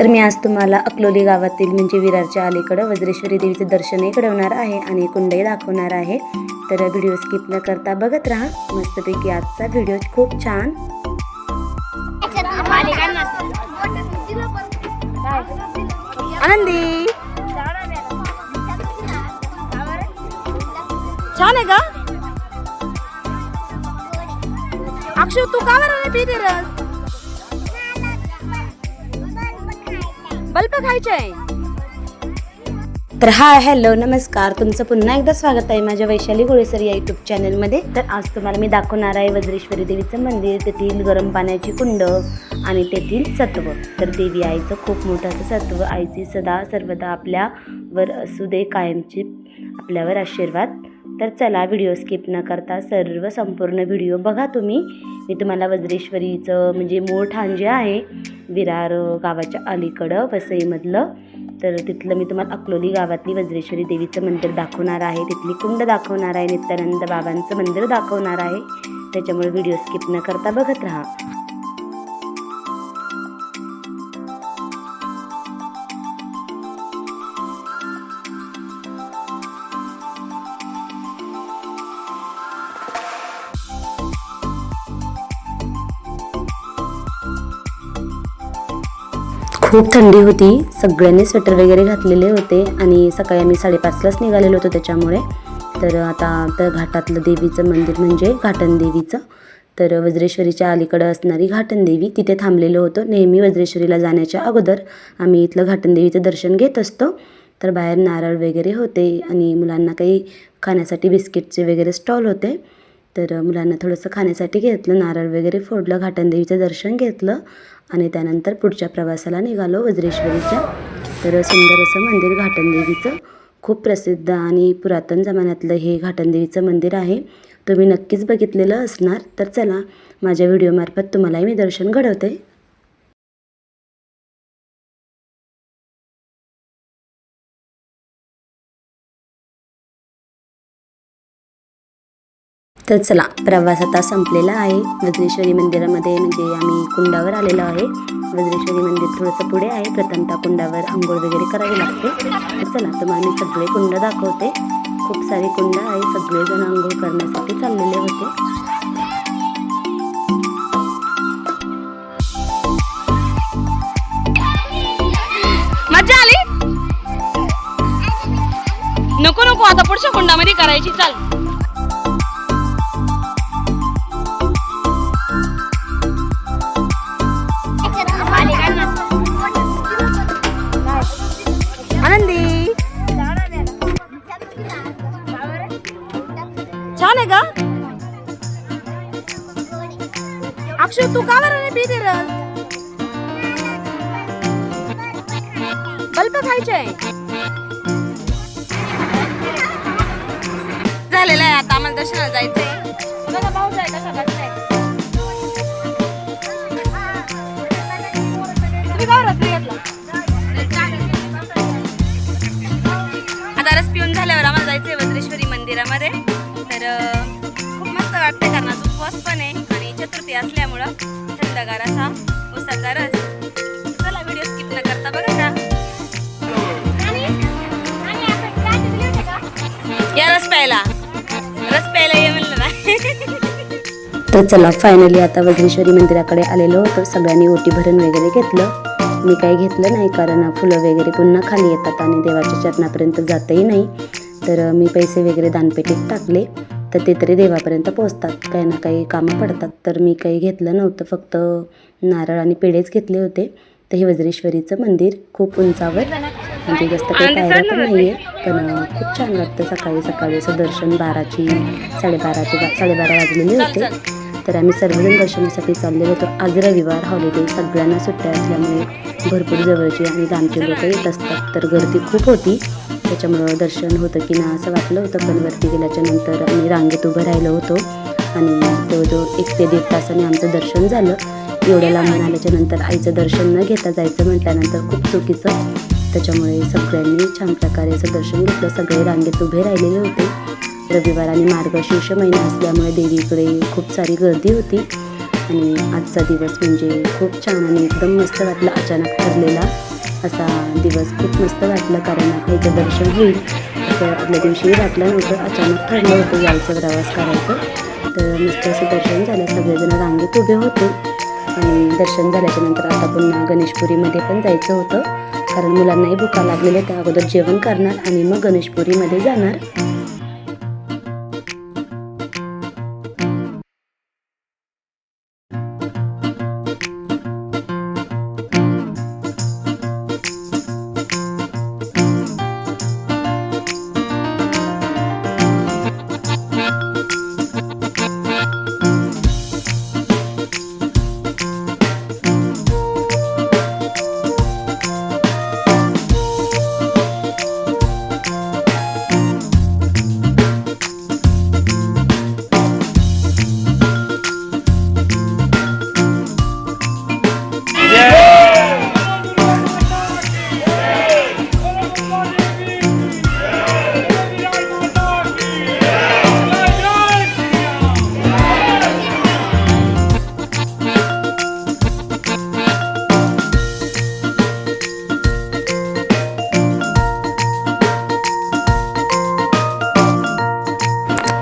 तर मी आज तुम्हाला अकलोली गावातील म्हणजे विरारच्या अलीकडे वज्रेश्वरी देवीचे दर्शनही घडवणार आहे आणि कुंडही दाखवणार आहे। तर व्हिडिओ स्किप न करता बघत राहा। मस्तपैकी आजचा व्हिडिओ खूप छान। आनंदी छान आहे का? अक्षय तू का बरं नाही पिते रस? बल्ब खायचे आहे। तर हाय हॅलो नमस्कार, तुमचं पुन्हा एकदा स्वागत आहे माझ्या वैशाली गोळेसर या यूट्यूब चॅनलमध्ये। तर आज तुम्हाला मी दाखवणार आहे वज्रेश्वरी देवीचं मंदिर, तेथील गरम पाण्याची कुंड आणि तेथील सत्व। तर देवी आईचं खूप मोठं असं सत्व, आईची सदा सर्वदा आपल्यावर असू दे कायमची आपल्यावर आशीर्वाद। तर चला व्हिडिओ स्किप न करता सर्व संपूर्ण व्हिडिओ बघा तुम्ही। मी तुम्हाला वज्रेश्वरीचं म्हणजे मूळ ठाण जे आहे विरार गावाच्या अलीकडं वसईमधलं, तर तिथलं मी तुम्हाला अकलोली गावातली वज्रेश्वरी देवीचं मंदिर दाखवणार आहे, तिथली कुंड दाखवणार आहे, नित्यानंद बाबांचं मंदिर दाखवणार आहे। त्याच्यामुळे व्हिडिओ स्किप न करता बघत राहा। खूप थंडी होती, सगळ्यांनी स्वेटर वगैरे घातलेले होते आणि सकाळी आम्ही 5:30लाच निघालेलो होतो त्याच्यामुळे। तर आता तर घाटातलं देवीचं मंदिर म्हणजे घाटन देवीचं, तर वज्रेश्वरीच्या अलीकडं असणारी घाटन देवी तिथे थांबलेलो होतो। नेहमी वज्रेश्वरीला जाण्याच्या अगोदर आम्ही इथलं घाटन देवीचं दर्शन घेत असतो। तर बाहेर नारळ वगैरे होते आणि मुलांना काही खाण्यासाठी बिस्किटचे वगैरे स्टॉल होते, तर मुलांना थोडंसं खाण्यासाठी घेतलं, नारळ वगैरे फोडलं, घाटन देवीचं दर्शन घेतलं आणि त्यानंतर पुढच्या प्रवासाला निघालो वज्रेश्वरीच्या। तर सुंदर असं मंदिर घाटन देवीचं, खूप प्रसिद्ध आणि पुरातन जमान्यातलं हे घाटन देवीचं मंदिर आहे। तुम्ही नक्कीच बघितलेलं असणार। तर चला माझ्या व्हिडिओमार्फत तुम्हालाही मी दर्शन घडवते। तर चला प्रवास आता संपलेला आहे। वज्रेश्वरी मंदिरामध्ये म्हणजे आम्ही कुंडावर आलेलो आहे। वज्रेश्वरी मंदिर थोडंसं पुढे आहे, प्रथमतः कुंडावर आंघोळ वगैरे करावी लागते। तर चला तुम्हाला मी सगळे कुंड दाखवते। खूप सारे कुंड आहे, सगळेजण आंघोळ करण्यासाठी चाललेले होते। मजा आली? नको नको आता पुढच्या कुंडामध्ये करायची, चाल। आनंदी छान आहे का? अक्षय तू का बरं नाही पिते रस? बल्ब खायचे आहे। झालेलं आहे, आता आम्हाला दर्शनाला जायचंय। बघा पाऊस आहे कसा बसलाय। तुम्ही का रस घेतला? आता रस पिऊन झाल्यावर आम्हाला जायचंय वज्रेश्वरी मंदिरामध्ये। तर खूप मस्त वाटतंय, कारण आज उपवास पण आहे आणि चतुर्थी असल्यामुळं थंडगार असा उसाचा रस। चला व्हिडिओ स्किप न करता बघा का। या रस प्यायला ये म्हणलं ना। तर चला फायनली आता वज्रेश्वरी मंदिराकडे आलेलो होतो। सगळ्यांनी ओटी भरून वगैरे घेतलं, मी काही घेतलं नाही कारण फुलं वगैरे पुन्हा खाली येतात आणि देवाच्या चरणापर्यंत जातही नाही। तर मी पैसे वगैरे दानपेटीत टाकले, तर ते तरी देवापर्यंत पोचतात, काही ना काही कामं पडतात। तर मी काही घेतलं नव्हतं, फक्त नारळ आणि पेढेच घेतले होते। तर हे वज्रेश्वरीचं मंदिर खूप उंचावर, म्हणजे जास्त काही पायऱ्या पण नाही आहे, पण खूप छान वाटतं। सकाळी सकाळी असं दर्शन 12:30 वाजलेले होते। तर आम्ही सर्वजण दर्शनासाठी चालले होतो। आज रविवार हॉलिडे, सगळ्यांना सुट्ट्या असल्यामुळे भरपूर जवळचे आणि लांबचे लोक येत असतात, तर गर्दी खूप होती। त्याच्यामुळं दर्शन होतं की ना असं वाटलं होतं, पण वरती गेल्याच्या नंतर आम्ही रांगेत उभं राहिलो होतो आणि जवळजवळ 1 ते 1.5 तासाने आमचं दर्शन झालं। एवढ्या लांबून आल्याच्या नंतर आईचं दर्शन न घेता जायचं म्हटल्यानंतर खूप चुकीचं, त्याच्यामुळे सगळ्यांनी छान प्रकारे असं दर्शन घेतलं। सगळे रांगेत उभे राहिलेले होते। रविवार आणि मार्गशीर्ष महिना असल्यामुळे देवीकडे खूप सारी गर्दी होती आणि आजचा दिवस म्हणजे खूप छान आणि एकदम मस्त वाटला, अचानक ठरलेला। असा दिवस खूप मस्त वाटलं, कारण आईचं दर्शन होईल असं आदल्या दिवशीही वाटलं नव्हतं. अचानक ठरलं होतं यायचं, प्रवास करायचं. तर मस्त असं दर्शन झालं. सगळेजण रांगेत उभे होते आणि दर्शन झाल्याच्या नंतर आता पुन्हा गणेशपुरीमध्ये पण जायचं होतं, कारण मुलांनाही भुका लागलेल्या. त्या अगोदर जेवण करणार आणि मग गणेशपुरीमध्ये जाणार.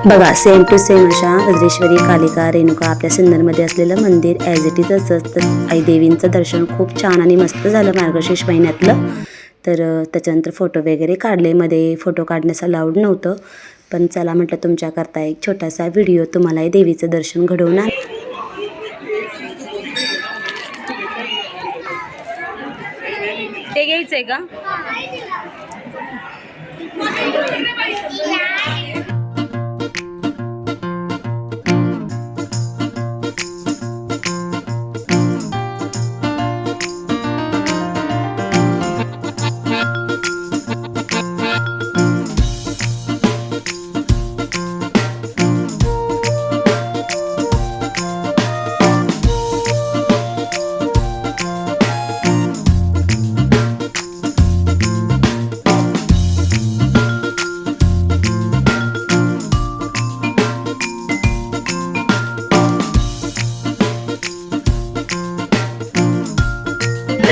बघा, सेम टू सेम अशा वज्रेश्वरी, कालिका, रेणुका आपल्या सिन्नरमध्ये असलेलं मंदिर ॲज इट इज असंच. तर आई देवींचं दर्शन खूप छान आणि मस्त झालं मार्गशीर्ष महिन्यातलं. तर त्याच्यानंतर फोटो वगैरे काढले. मध्ये फोटो काढण्यास अलाउड नव्हतं, पण चला म्हटलं तुमच्याकरता एक छोटासा व्हिडिओ तुम्हालाही देवीचं दर्शन घडवून आण. ते घ्यायचंय का?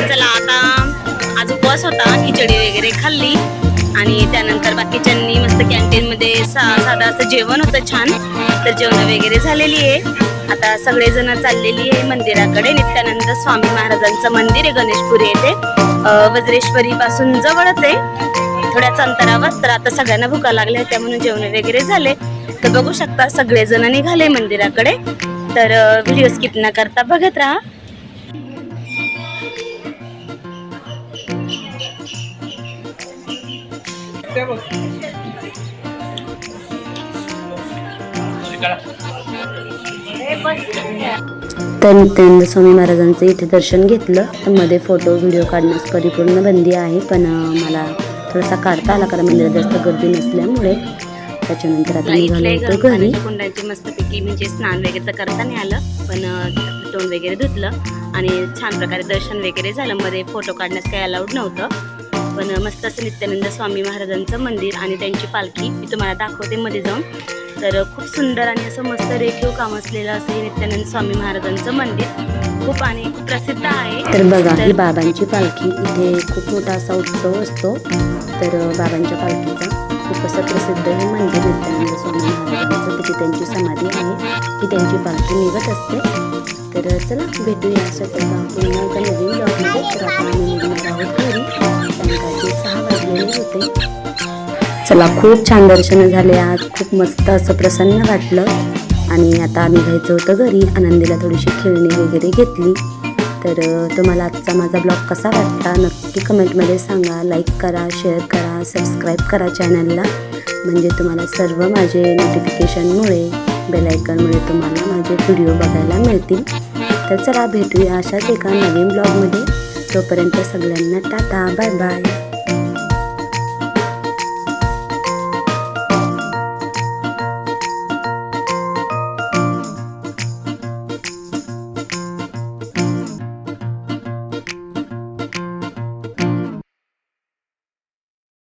चला, आता आज उपवास होता, खिचडी वगैरे खाल्ली आणि त्यानंतर बाकीच्यांनी मस्त कॅन्टीनमध्ये साधं असं जेवण होतं छान. तर जेवण वगैरे झालेली आहे. आता सगळेजण चाललेली आहे मंदिराकडे. नित्यानंद स्वामी महाराजांचं मंदिर आहे गणेशपुरी येथे, वज्रेश्वरी पासून जवळच आहे, थोड्याच अंतरावर. तर आता सगळ्यांना भुका लागल्या होत्या म्हणून जेवण वगैरे झाले. तर बघू शकता सगळेजण निघाले मंदिराकडे. तर व्हिडिओ स्किप न करता बघत राहा. तर नित्यानंद स्वामी महाराजांचं इथे दर्शन घेतलं. तर मध्ये फोटो व्हिडिओ काढण्यास परिपूर्ण बंदी आहे, पण मला थोडासा काढता आला कारण मंदिरात जास्त गर्दी नसल्यामुळे. त्याच्यानंतर आता निघालो होतो घरी. कुंडाची मस्तपैकी म्हणजे स्नान वगैरे तर करता नाही आलं, पण तोंड वगैरे धुतलं आणि छान प्रकारे दर्शन वगैरे झालं. मध्ये फोटो काढण्यास काही अलाउड नव्हतं, पण मस्त असं नित्यानंद स्वामी महाराजांचं मंदिर आणि त्यांची पालखी मी तुम्हाला दाखवते मध्ये जाऊन. तर खूप सुंदर आणि असं मस्त रेखीव काम असलेलं असं हे नित्यानंद स्वामी महाराजांचं मंदिर खूप आणि खूप प्रसिद्ध आहे. तर बघा, ही बाबांची पालखी. इथे खूप मोठा असा उत्सव असतो. तर बाबांच्या पालखीचा खूप असं प्रसिद्ध हे मंदिर नित्यानंद स्वामी महाराजांचं. तिथे त्यांची समाधी आहे, ती त्यांची पालखी निघत असते. तर चला भेटूया अशाच एका पुन्हा एका नवीन ब्लॉगमध्ये. तर आता आम्ही निघणार आहोत घरी. सायंकाळचे 6 वाजलेले होते. चला, खूप छान दर्शन झाले आज. खूप मस्त असं प्रसन्न वाटलं आणि आता निघायचं होतं घरी. आनंदीला थोडीशी खेळणी वगैरे घेतली. तर तुम्हाला आजचा माझा ब्लॉग कसा वाटला नक्की कमेंटमध्ये सांगा. लाईक करा, शेअर करा, सबस्क्राईब करा चॅनलला, म्हणजे तुम्हाला सर्व माझे नोटिफिकेशनमुळे, बेलायकनमुळे तुम्हाला माझे व्हिडिओ बघायला मिळतील. तर चला भेटूया अशाच एका नवीन ब्लॉगमध्ये. तोपर्यंत सगळ्यांना टाटा, बाय बाय.